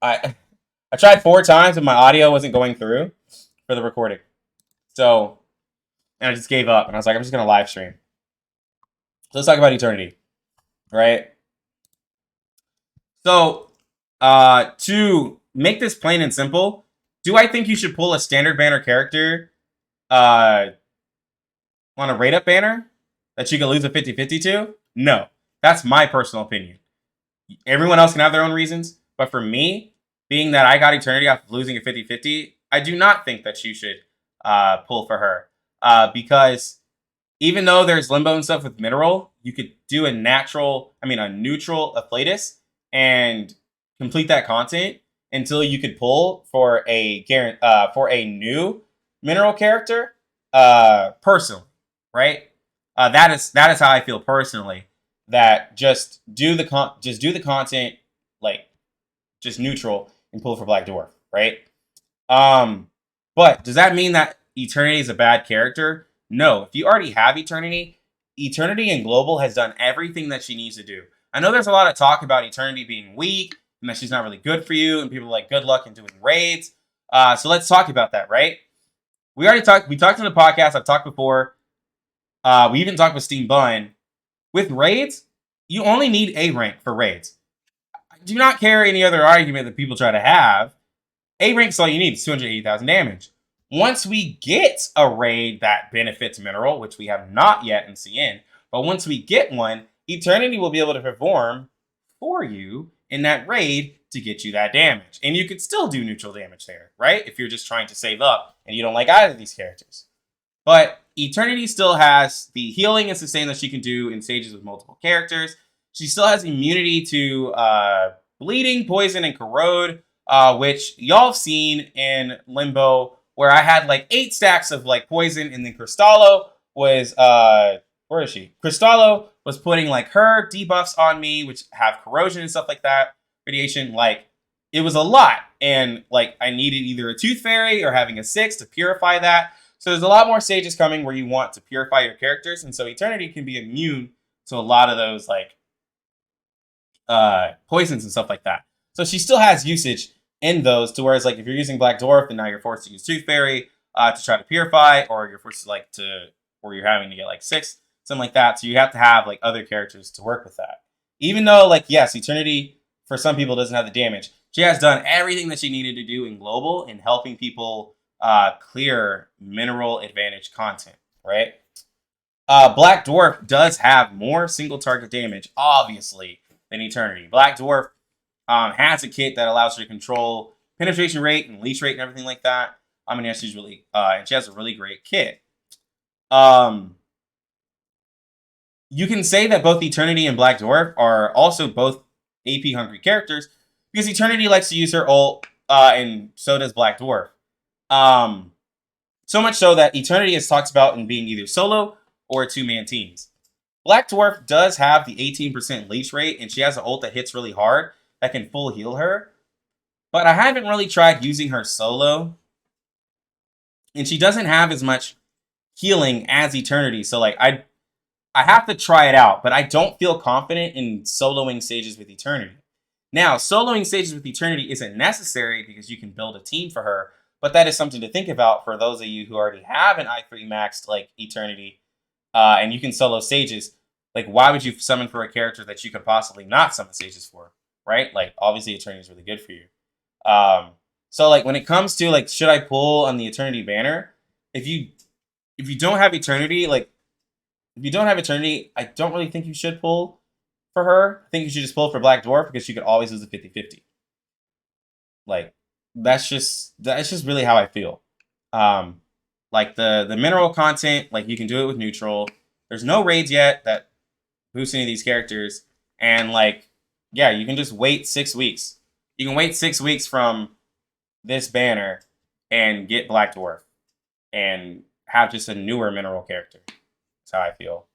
I I tried 4 times and my audio wasn't going through for the recording. So, and I just gave up and I was like, I'm just gonna live stream. So let's talk about Eternity, right? So, to make this plain and simple, do I think you should pull a standard banner character uh, on a rate up banner that you can lose a 50-50 to? No. That's my personal opinion. Everyone else can have their own reasons, but for me, being that I got Eternity off of losing a 50-50, I do not think that you should pull for her. Because even though there's limbo and stuff with mineral, you could do a neutral Afflatus and complete that content until you could pull for a new mineral character. Personally, right? That is how I feel personally. That just do the content like just neutral and pull for Black Dwarf, right? Um, but does that mean that Eternity is a bad character? No. If you already have Eternity, Eternity in Global has done everything that she needs to do. I know there's a lot of talk about Eternity being weak and that she's not really good for you, and people are like, good luck in doing raids. So let's talk about that, right? We talked in the podcast, I've talked before. We even talked with Steam Bun. With raids, you only need A rank for raids. I do not care any other argument that people try to have. A rank is all you need. It's 280,000 damage. Once we get a raid that benefits Mineral, which we have not yet in CN, but once we get one, Eternity will be able to perform for you in that raid to get you that damage. And you could still do neutral damage there, right? If you're just trying to save up and you don't like either of these characters. But Eternity still has the healing and sustain that she can do in stages with multiple characters. She still has immunity to bleeding, poison, and corrode, which y'all have seen in Limbo, where I had like 8 stacks of like poison, and then Cristallo was where is she? Cristallo was putting like her debuffs on me, which have corrosion and stuff like that, radiation. Like it was a lot, and like I needed either a Tooth Fairy or having a 6 to purify that. So there's a lot more stages coming where you want to purify your characters, and so Eternity can be immune to a lot of those like poisons and stuff like that. So she still has usage in those, to whereas like if you're using Black Dwarf, then now you're forced to use Tooth Fairy to try to purify, or you're forced or you're having to get like 6, something like that. So you have to have like other characters to work with that. Even though like yes, Eternity for some people doesn't have the damage, she has done everything that she needed to do in Global in helping people clear mineral advantage content, right? Black Dwarf does have more single target damage, obviously, than Eternity. Black Dwarf has a kit that allows her to control penetration rate and leash rate and everything like that. And she has a really great kit. You can say that both Eternity and Black Dwarf are also both AP hungry characters because Eternity likes to use her ult, and so does Black Dwarf. So much so that Eternity is talked about in being either solo or 2-man teams. Black Dwarf does have the 18% leash rate, and she has an ult that hits really hard that can full heal her. But I haven't really tried using her solo, and she doesn't have as much healing as Eternity. So like I have to try it out, but I don't feel confident in soloing stages with Eternity. Now, soloing stages with Eternity isn't necessary because you can build a team for her, but that is something to think about for those of you who already have an i3 maxed like Eternity, and you can solo stages. Like, why would you summon for a character that you could possibly not summon stages for, right? Like, obviously, Eternity is really good for you. So like when it comes to like, should I pull on the Eternity banner? If you don't have Eternity, I don't really think you should pull for her. I think you should just pull for Black Dwarf because you could always lose a 50-50. Like that's just really how I feel. Like the mineral content, like you can do it with neutral. There's no raids yet that boost any of these characters, and like yeah, you can just wait 6 weeks. You can wait 6 weeks from this banner and get Black Dwarf and have just a newer mineral character. That's how I feel.